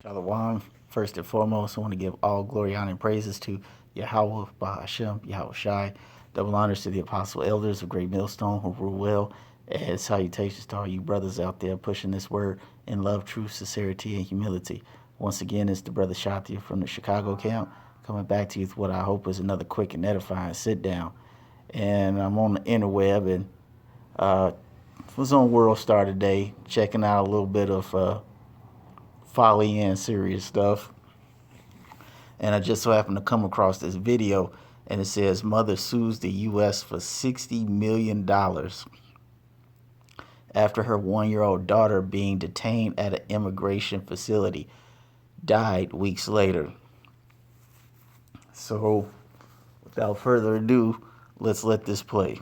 Shalom. First and foremost, I want to give all glory, honor, and praises to Yahweh, Bahashem, Yahweh Shai. Double honors to the apostle elders of Great Millstone who rule well. And salutations to all you brothers out there pushing this word in love, truth, sincerity, and humility. Once again, it's the brother Shatia from the Chicago camp coming back to you with what I hope is another quick and edifying sit down. And I'm on the interweb and was on World Star today, checking out a little bit of folly and serious stuff. And I just so happened to come across this video, and it says mother sues the U.S. for $60 million after her 1-year-old daughter being detained at an immigration facility died weeks later. So, without further ado, let's let this play.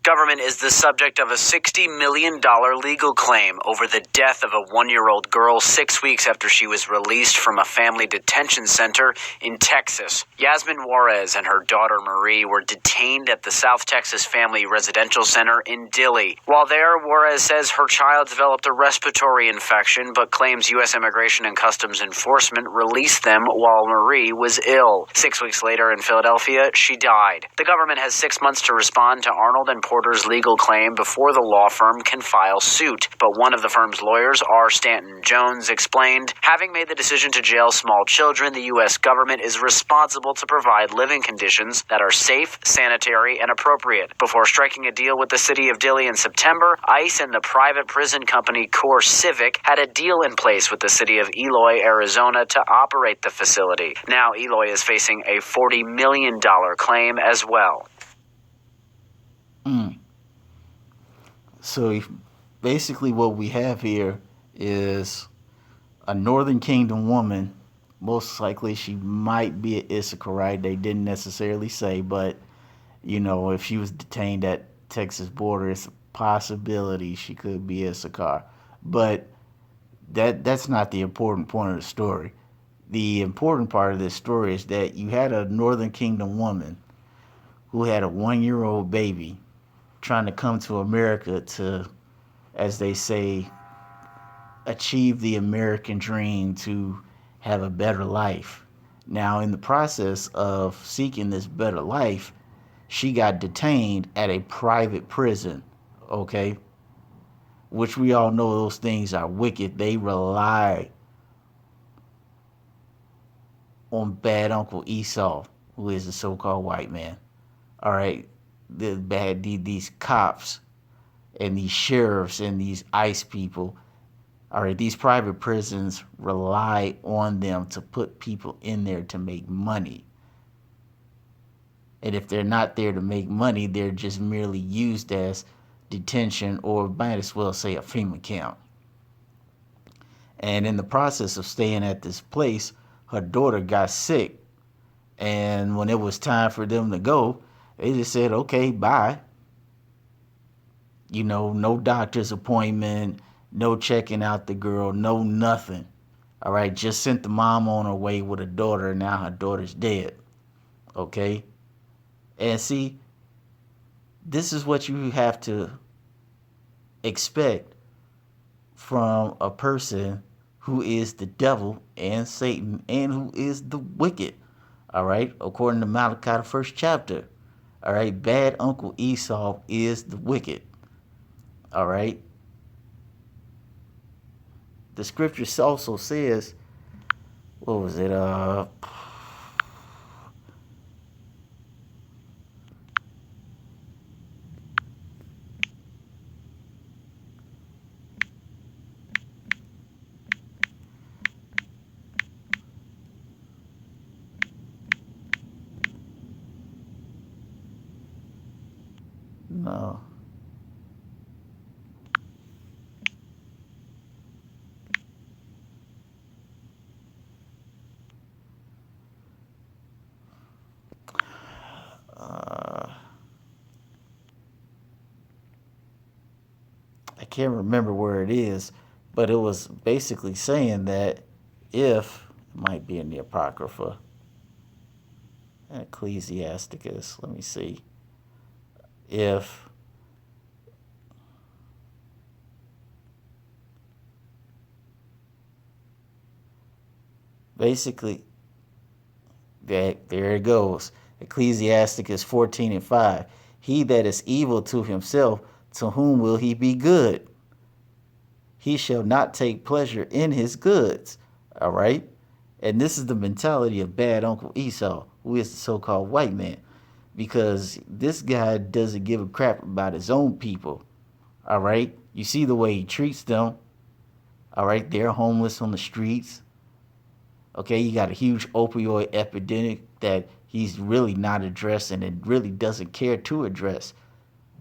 Government is the subject of a $60 million legal claim over the death of a 1-year-old girl 6 weeks after she was released from a family detention center in Texas. Yasmin Juarez and her daughter Marie were detained at the South Texas Family Residential Center in Dilley. While there, Juarez says her child developed a respiratory infection but claims U.S. Immigration and Customs Enforcement released them while Marie was ill. 6 weeks later in Philadelphia, she died. The government has 6 months to respond to Arnold and Porter's legal claim before the law firm can file suit. But one of the firm's lawyers, R. Stanton Jones, explained, having made the decision to jail small children, the U.S. government is responsible to provide living conditions that are safe, sanitary, and appropriate. Before striking a deal with the city of Dilley in September, ICE and the private prison company Core Civic had a deal in place with the city of Eloy, Arizona to operate the facility. Now Eloy is facing a $40 million claim as well. So basically what we have here is a Northern Kingdom woman. Most likely she might be an Issacharite. They didn't necessarily say, but you know, if she was detained at Texas border, it's a possibility she could be Issachar. But that's not the important point of the story. The important part of this story is that you had a Northern Kingdom woman who had a 1-year-old baby trying to come to America to, as they say, achieve the American dream to have a better life. Now, in the process of seeking this better life, she got detained at a private prison, okay? Which we all know those things are wicked. They rely on bad Uncle Esau, who is a so-called white man. All right, these cops and these sheriffs and these ICE people, all right, these private prisons rely on them to put people in there to make money. And if they're not there to make money, they're just merely used as detention, or might as well say a FEMA camp. And in the process of staying at this place, her daughter got sick. And when it was time for them to go, they just said, okay, bye. You know, no doctor's appointment, no checking out the girl, no nothing. All right, just sent the mom on her way with her daughter, and now her daughter's dead. Okay? And see, this is what you have to expect from a person who is the devil and Satan and who is the wicked. All right, according to Malachi, the first chapter. All right, bad Uncle Esau is the wicked. All right. The scripture also says, what was it? No. I can't remember where it is, but it was basically saying that if, it might be in the Apocrypha, Ecclesiasticus, let me see, if Basically, there it goes. Ecclesiasticus 14:5. He that is evil to himself, to whom will he be good? He shall not take pleasure in his goods. All right? And this is the mentality of bad Uncle Esau, who is the so-called white man. Because this guy doesn't give a crap about his own people. All right? You see the way he treats them. All right? They're homeless on the streets. Okay? You got a huge opioid epidemic that he's really not addressing and really doesn't care to address.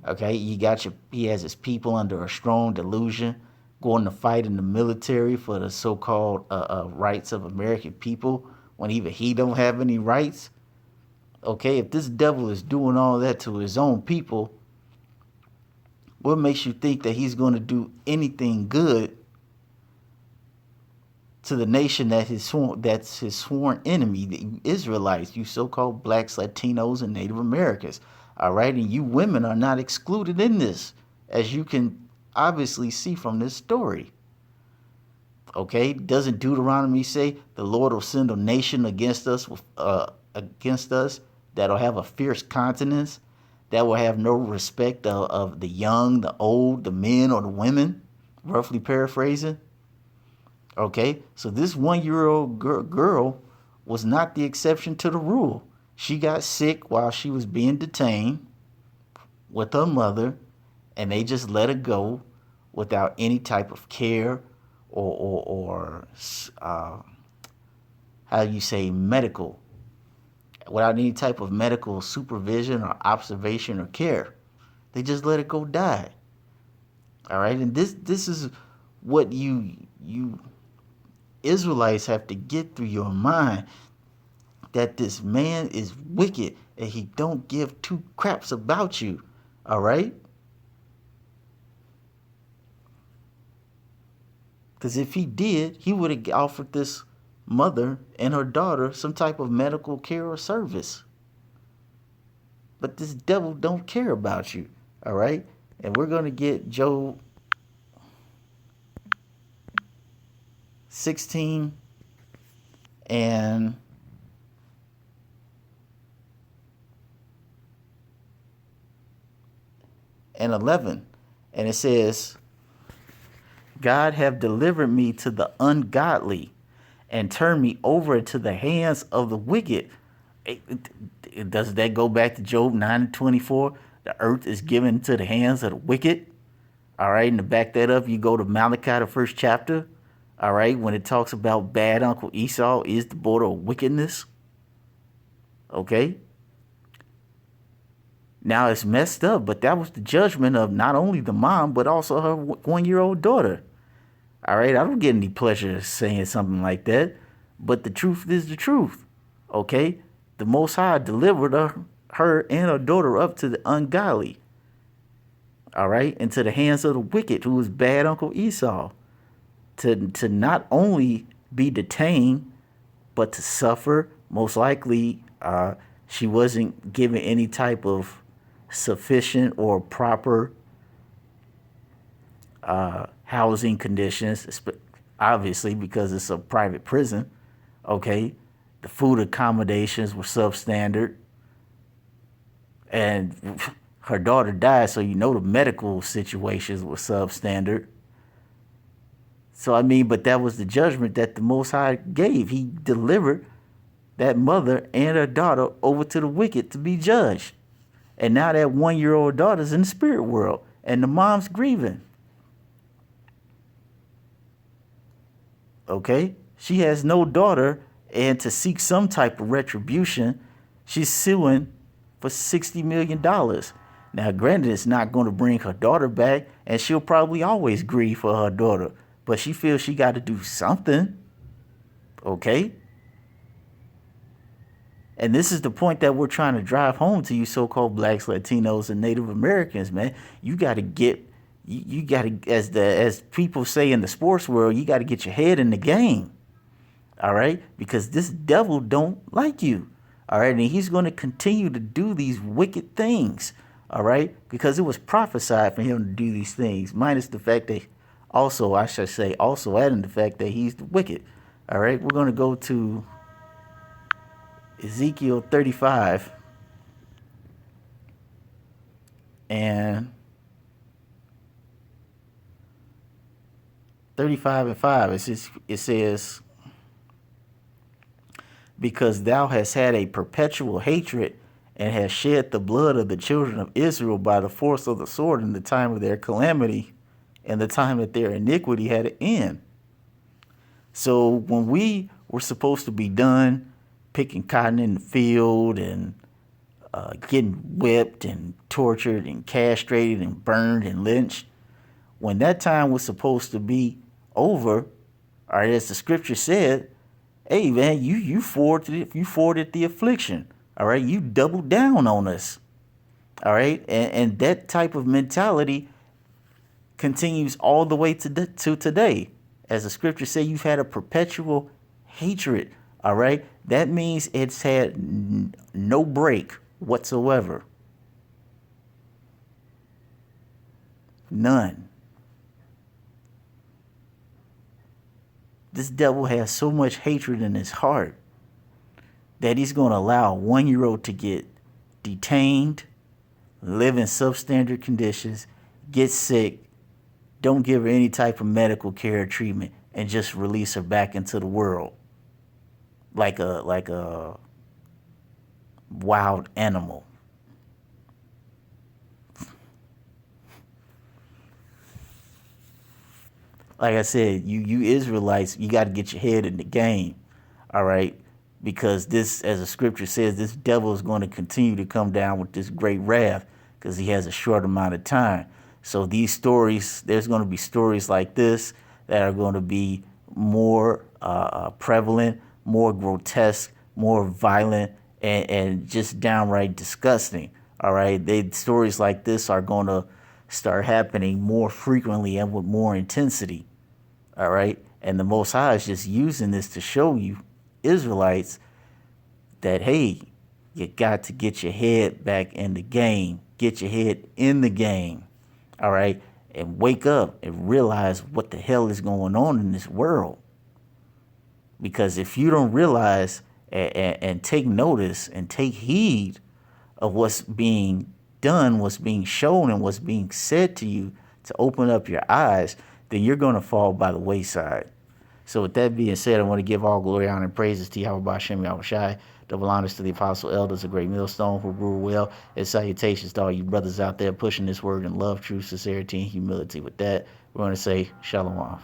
Okay? He has his people under a strong delusion, going to fight in the military for the so-called rights of American people when even he don't have any rights. Okay, if this devil is doing all that to his own people, what makes you think that he's going to do anything good to the nation that's his sworn enemy, the Israelites, you so-called blacks, Latinos, and Native Americans? All right, and you women are not excluded in this, as you can obviously see from this story. Okay, doesn't Deuteronomy say the Lord will send a nation against us that'll have a fierce countenance, that will have no respect of the young, the old, the men, or the women, roughly paraphrasing? Okay, so this 1-year-old girl was not the exception to the rule. She got sick while she was being detained with her mother, and they just let her go without any type of care or how you say, medical, without any type of medical supervision or observation or care. They just let it go die. All right, and this is what you Israelites have to get through your mind, that this man is wicked and he don't give two craps about you. All right? Because if he did, he would have offered this mother and her daughter some type of medical care or service. But this devil don't care about you. All right? And we're going to get Job 16 and 11. And it says, God have delivered me to the ungodly and turned me over into the hands of the wicked. Does that go back to Job 9:24? The earth is given to the hands of the wicked. All right, and to back that up, you go to Malachi, the first chapter. All right, when it talks about bad Uncle Esau is the border of wickedness. Okay. Now it's messed up, but that was the judgment of not only the mom, but also her 1-year-old daughter. All right, I don't get any pleasure saying something like that, but the truth is the truth. Okay, the Most High delivered her and her daughter up to the ungodly. All right, into the hands of the wicked, who was bad Uncle Esau, to not only be detained, but to suffer. Most likely, she wasn't given any type of sufficient or proper housing conditions, obviously because it's a private prison. Okay, the food accommodations were substandard, and her daughter died, so you know the medical situations were substandard. So I mean, but that was the judgment that the Most High gave. He delivered that mother and her daughter over to the wicked to be judged. And now that 1-year-old daughter's in the spirit world, and the mom's grieving. Okay? She has no daughter, and to seek some type of retribution, she's suing for $60 million. Now, granted, it's not going to bring her daughter back, and she'll probably always grieve for her daughter, but she feels she got to do something. Okay? And this is the point that we're trying to drive home to you so-called blacks, Latinos, and Native Americans, man. You got to get, you got to, as people say in the sports world, you got to get your head in the game. All right? Because this devil don't like you. All right? And he's going to continue to do these wicked things. All right? Because it was prophesied for him to do these things, minus the fact that also, I should say, also adding the fact that he's the wicked. All right, we're going to go to Ezekiel 35 and 35 and 5. It says, because thou hast had a perpetual hatred and hast shed the blood of the children of Israel by the force of the sword in the time of their calamity and the time that their iniquity had an end. So when we were supposed to be done picking cotton in the field and getting whipped and tortured and castrated and burned and lynched, when that time was supposed to be over, or as the scripture said, hey man, you forwarded the affliction. All right, you doubled down on us. All right, and that type of mentality continues all the way to today. As the scripture say, you've had a perpetual hatred. All right, that means it's had no break whatsoever. None. This devil has so much hatred in his heart that he's going to allow a 1-year-old to get detained, live in substandard conditions, get sick, don't give her any type of medical care or treatment, and just release her back into the world like a wild animal. Like I said, you Israelites, you got to get your head in the game, all right? Because this, as the scripture says, this devil is going to continue to come down with this great wrath because he has a short amount of time. So these stories, there's going to be stories like this that are going to be more prevalent, more grotesque, more violent, and just downright disgusting, all right? Stories like this are going to start happening more frequently and with more intensity. All right. And the Most High is just using this to show you, Israelites, that, hey, you got to get your head back in the game. Get your head in the game. All right. And wake up and realize what the hell is going on in this world. Because if you don't realize and take notice and take heed of what's being done, what's being shown, and what's being said to you to open up your eyes, then you're going to fall by the wayside. So with that being said, I want to give all glory, honor, and praises to Yahweh B'Shem Yahushai. Double honors to the apostle elders, a great millstone who rule well, and salutations to all you brothers out there pushing this word in love, truth, sincerity, and humility. With that, we're going to say shalom.